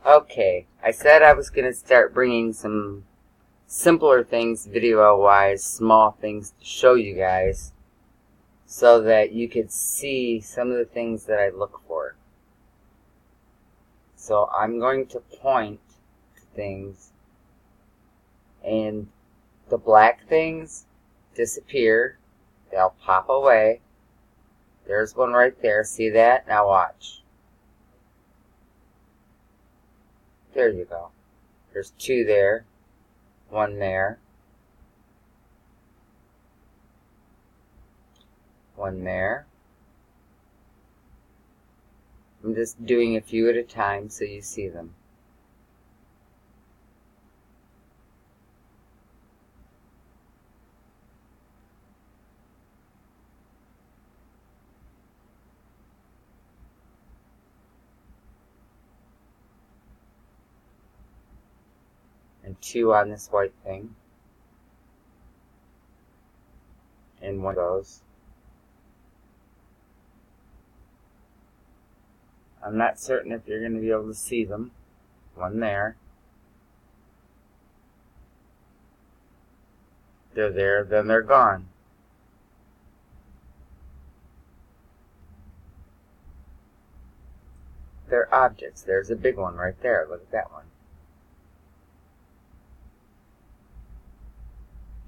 Okay, I said I was going to start bringing some simpler things video-wise, small things to show you guys so that you could see some of the things that I look for. So I'm going to point to things, and the black things disappear. They'll pop away. There's one right there. See that? Now watch. There you go. There's two there. One there. One there. I'm just doing a few at a time so you see them. And two on this white thing. And one goes. I'm not certain if you're going to be able to see them. One there. They're there, then they're gone. They're objects. There's a big one right there. Look at that one.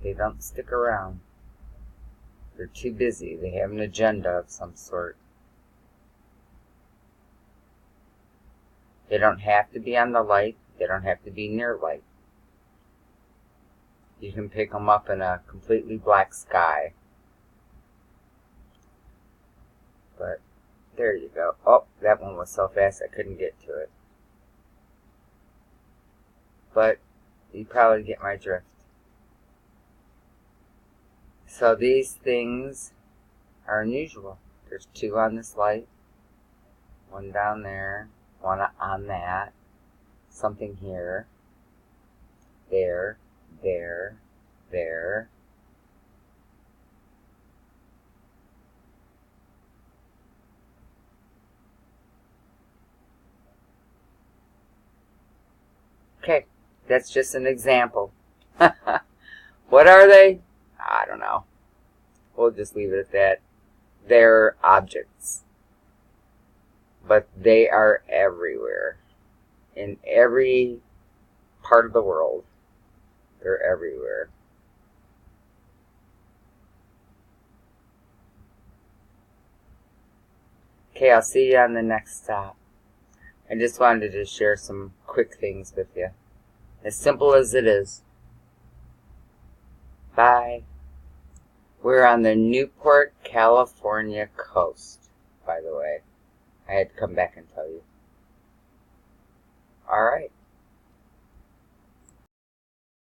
They don't stick around. They're too busy. They have an agenda of some sort. They don't have to be on the light. They don't have to be near light. You can pick them up in a completely black sky. But there you go. Oh, that one was so fast I couldn't get to it. But you probably get my drift. So these things are unusual. There's two on this light. One down there. One on that. Something here. There. There. There. Okay, that's just an example. What are they? I don't know. We'll just leave it at that. They're objects. But they are everywhere. In every part of the world. They're everywhere. Okay, I'll see you on the next stop. I just wanted to share some quick things with you. As simple as it is. Bye. We're on the Newport, California coast, by the way. I had to come back and tell you.